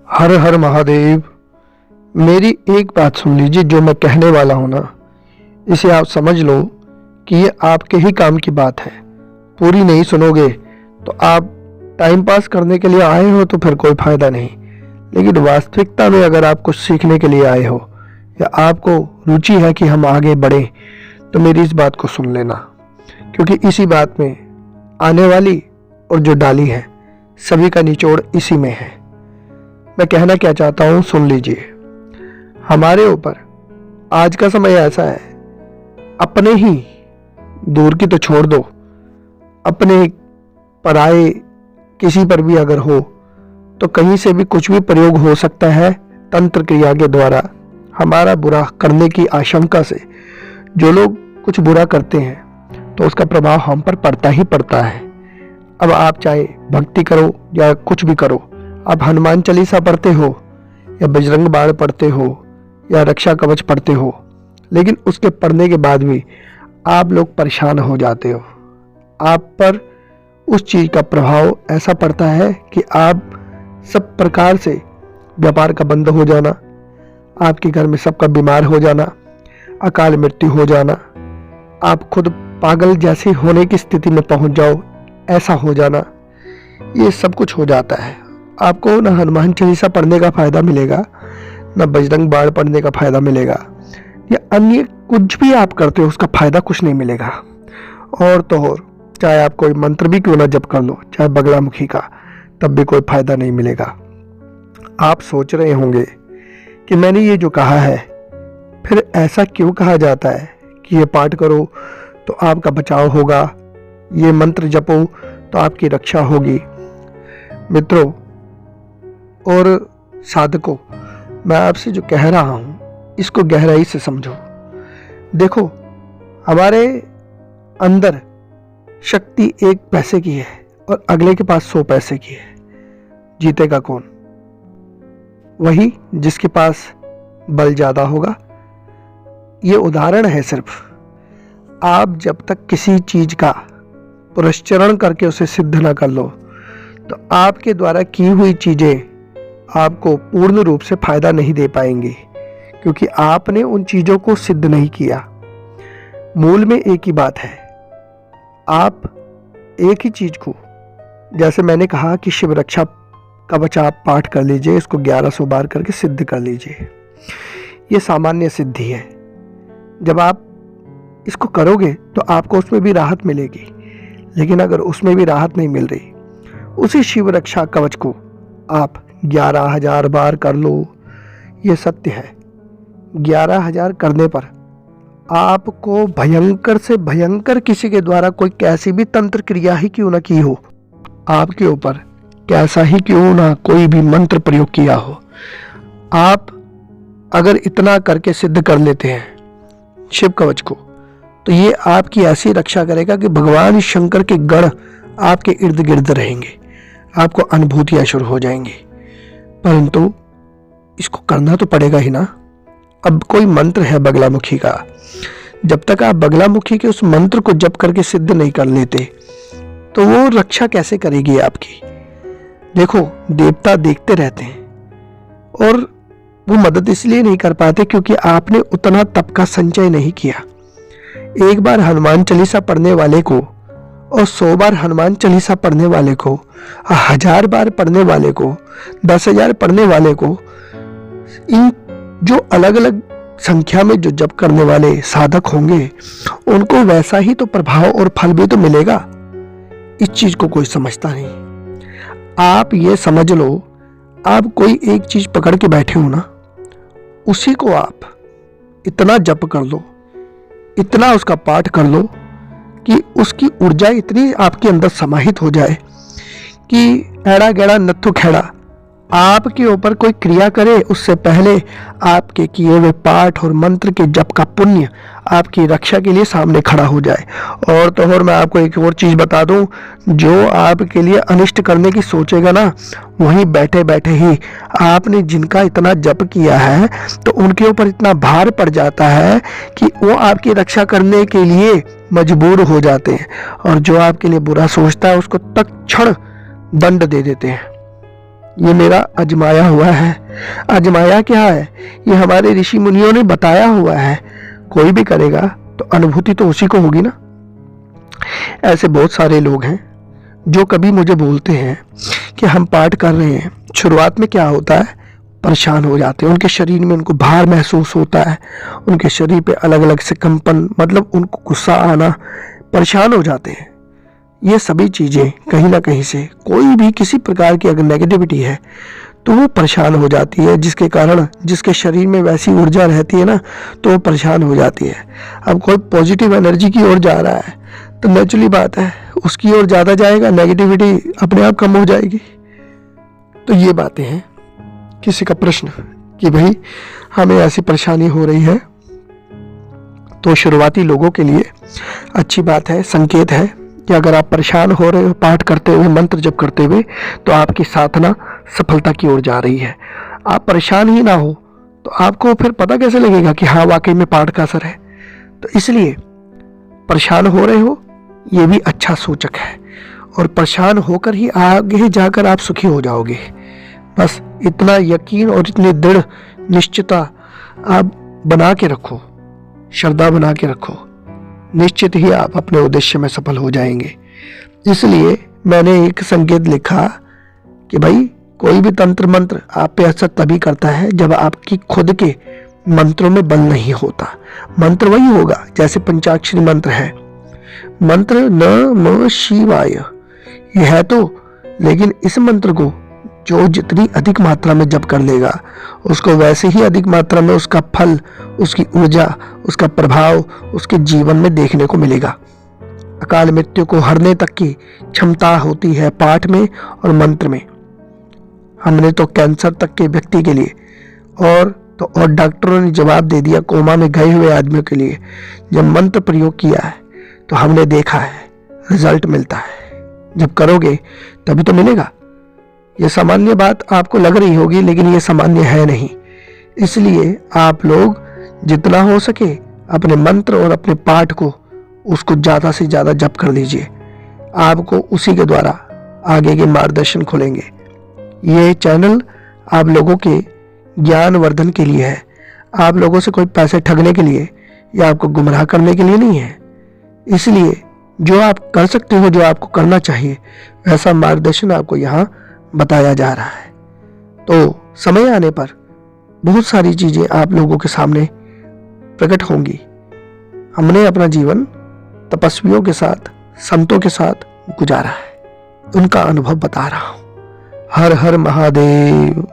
हर हर महादेव। मेरी एक बात सुन लीजिए, जो मैं कहने वाला हूं ना, इसे आप समझ लो कि ये आपके ही काम की बात है। पूरी नहीं सुनोगे तो आप टाइम पास करने के लिए आए हो तो फिर कोई फायदा नहीं, लेकिन वास्तविकता में अगर आप कुछ सीखने के लिए आए हो या आपको रुचि है कि हम आगे बढ़ें, तो मेरी इस बात को सुन लेना, क्योंकि इसी बात में आने वाली और जो डाली है सभी का निचोड़ इसी में है। मैं कहना क्या चाहता हूं, सुन लीजिए। हमारे ऊपर आज का समय ऐसा है, अपने ही दूर की तो छोड़ दो, अपने पराए किसी पर भी अगर हो तो कहीं से भी कुछ भी प्रयोग हो सकता है। तंत्र क्रिया के द्वारा हमारा बुरा करने की आशंका से जो लोग कुछ बुरा करते हैं तो उसका प्रभाव हम पर पड़ता ही पड़ता है। अब आप चाहे भक्ति करो या कुछ भी करो, आप हनुमान चालीसा पढ़ते हो या बजरंग बाण पढ़ते हो या रक्षा कवच पढ़ते हो, लेकिन उसके पढ़ने के बाद भी आप लोग परेशान हो जाते हो। आप पर उस चीज का प्रभाव ऐसा पड़ता है कि आप सब प्रकार से व्यापार का बंद हो जाना, आपके घर में सबका बीमार हो जाना, अकाल मृत्यु हो जाना, आप खुद पागल जैसी होने की स्थिति में पहुंच जाओ, ऐसा हो जाना, ये सब कुछ हो जाता है। आपको ना हनुमान चालीसा पढ़ने का फायदा मिलेगा, ना बजरंग बाण पढ़ने का फायदा मिलेगा, या अन्य कुछ भी आप करते हो उसका फायदा कुछ नहीं मिलेगा। और तो और चाहे आप कोई मंत्र भी क्यों ना जप कर लो, चाहे बगलामुखी का, तब भी कोई फायदा नहीं मिलेगा। आप सोच रहे होंगे कि मैंने ये जो कहा है, फिर ऐसा क्यों कहा जाता है कि ये पाठ करो तो आपका बचाव होगा, ये मंत्र जपो तो आपकी रक्षा होगी। मित्रों और साधकों, मैं आपसे जो कह रहा हूं इसको गहराई से समझो। देखो, हमारे अंदर शक्ति 1 पैसे की है और अगले के पास 100 पैसे की है। जीतेगा कौन? वही जिसके पास बल ज्यादा होगा। ये उदाहरण है सिर्फ। आप जब तक किसी चीज का पुरस्चरण करके उसे सिद्ध ना कर लो तो आपके द्वारा की हुई चीजें आपको पूर्ण रूप से फायदा नहीं दे पाएंगी, क्योंकि आपने उन चीजों को सिद्ध नहीं किया। मूल में एक ही बात है, आप एक ही चीज को, जैसे मैंने कहा कि शिव रक्षा कवच आप पाठ कर लीजिए, इसको 1100 बार करके सिद्ध कर लीजिए। ये सामान्य सिद्धि है। जब आप इसको करोगे तो आपको उसमें भी राहत मिलेगी, लेकिन अगर उसमें भी राहत नहीं मिल रही, उसी शिव रक्षा कवच को आप 11,000 बार कर लो। ये सत्य है। 11,000 करने पर आपको भयंकर से भयंकर किसी के द्वारा कोई कैसी भी तंत्र क्रिया ही क्यों ना की हो, आपके ऊपर कैसा ही क्यों ना कोई भी मंत्र प्रयोग किया हो, आप अगर इतना करके सिद्ध कर लेते हैं शिव कवच को, तो ये आपकी ऐसी रक्षा करेगा कि भगवान शंकर के गण आपके इर्द गिर्द रहेंगे, आपको अनुभूतियां शुरू हो जाएंगी। परंतु इसको करना तो पड़ेगा ही ना। अब कोई मंत्र है बगलामुखी का, जब तक आप बगलामुखी के उस मंत्र को जप करके सिद्ध नहीं कर लेते तो वो रक्षा कैसे करेगी आपकी? देखो, देवता देखते रहते हैं और वो मदद इसलिए नहीं कर पाते क्योंकि आपने उतना तप का संचय नहीं किया। एक बार हनुमान चालीसा पढ़ने वाले को और 100 बार हनुमान चालीसा पढ़ने वाले को, 1000 बार पढ़ने वाले को, 10,000 पढ़ने वाले को, इन जो अलग अलग संख्या में जो जप करने वाले साधक होंगे, उनको वैसा ही तो प्रभाव और फल भी तो मिलेगा। इस चीज को कोई समझता नहीं। आप ये समझ लो, आप कोई एक चीज पकड़ के बैठे हो ना, उसी को आप इतना जप कर लो, इतना उसका पाठ कर लो कि उसकी ऊर्जा इतनी आपके अंदर समाहित हो जाए कि एड़ा गैड़ा नत्थु खेड़ा आपके ऊपर कोई क्रिया करे उससे पहले आपके किए हुए पाठ और मंत्र के जप का पुण्य आपकी रक्षा के लिए सामने खड़ा हो जाए। और तो और मैं आपको एक और चीज बता दूं, जो आपके लिए अनिष्ट करने की सोचेगा ना, वहीं बैठे बैठे ही आपने जिनका इतना जप किया है तो उनके ऊपर इतना भार पड़ जाता है कि वो आपकी रक्षा करने के लिए मजबूर हो जाते हैं, और जो आपके लिए बुरा सोचता है उसको तत्क्षण दंड दे देते हैं। ये मेरा आजमाया हुआ है। आजमाया क्या है? ये हमारे ऋषि मुनियों ने बताया हुआ है। कोई भी करेगा तो अनुभूति तो उसी को होगी ना। ऐसे बहुत सारे लोग हैं जो कभी मुझे बोलते हैं कि हम पाठ कर रहे हैं, शुरुआत में क्या होता है, परेशान हो जाते हैं, उनके शरीर में उनको भार महसूस होता है, उनके शरीर पे अलग अलग से कंपन, मतलब उनको गुस्सा आना, परेशान हो जाते हैं। ये सभी चीज़ें कहीं ना कहीं से, कोई भी किसी प्रकार की अगर नेगेटिविटी है तो वो परेशान हो जाती है, जिसके कारण जिसके शरीर में वैसी ऊर्जा रहती है ना, तो वो परेशान हो जाती है। अब कोई पॉजिटिव एनर्जी की ओर जा रहा है तो नेचुरली बात है उसकी ओर ज़्यादा जाएगा, नेगेटिविटी अपने आप कम हो जाएगी। तो ये बातें हैं। किसी का प्रश्न कि भाई हमें ऐसी परेशानी हो रही है, तो शुरुआती लोगों के लिए अच्छी बात है, संकेत है कि अगर आप परेशान हो रहे हो पाठ करते हुए, मंत्र जप करते हुए, तो आपकी साधना सफलता की ओर जा रही है। आप परेशान ही ना हो तो आपको फिर पता कैसे लगेगा कि हाँ वाकई में पाठ का असर है। तो इसलिए परेशान हो रहे हो ये भी अच्छा सूचक है, और परेशान होकर ही आगे जाकर आप सुखी हो जाओगे। बस इतना यकीन और इतनी दृढ़ निश्चितता आप बना के रखो, श्रद्धा बना के रखो, निश्चित ही आप अपने उद्देश्य में सफल हो जाएंगे। इसलिए मैंने एक संकेत लिखा कि भाई कोई भी तंत्र मंत्र आप पे असर तभी करता है जब आपकी खुद के मंत्रों में बल नहीं होता। मंत्र वही होगा जैसे पंचाक्षरी मंत्र है, मंत्र नमः शिवाय ये है तो, लेकिन इस मंत्र को जो जितनी अधिक मात्रा में जप कर लेगा उसको वैसे ही अधिक मात्रा में उसका फल, उसकी ऊर्जा, उसका प्रभाव उसके जीवन में देखने को मिलेगा। अकाल मृत्यु को हरने तक की क्षमता होती है पाठ में और मंत्र में। हमने तो कैंसर तक के व्यक्ति के लिए और डॉक्टरों ने जवाब दे दिया कोमा में गए हुए आदमियों के लिए, जब मंत्र प्रयोग किया है तो हमने देखा है रिजल्ट मिलता है। जब करोगे तभी तो मिलेगा। ये सामान्य बात आपको लग रही होगी, लेकिन ये सामान्य है नहीं। इसलिए आप लोग जितना हो सके अपने मंत्र और अपने पाठ को उसको ज़्यादा से ज़्यादा जप कर लीजिए। आपको उसी के द्वारा आगे के मार्गदर्शन खुलेंगे। ये चैनल आप लोगों के ज्ञान वर्धन के लिए है, आप लोगों से कोई पैसे ठगने के लिए या आपको गुमराह करने के लिए नहीं है। इसलिए जो आप कर सकते हो, जो आपको करना चाहिए, वैसा मार्गदर्शन आपको यहाँ बताया जा रहा है। तो समय आने पर बहुत सारी चीज़ें आप लोगों के सामने प्रकट होंगी। हमने अपना जीवन तपस्वियों के साथ, संतों के साथ गुजारा है, उनका अनुभव बता रहा हूँ। हर हर महादेव।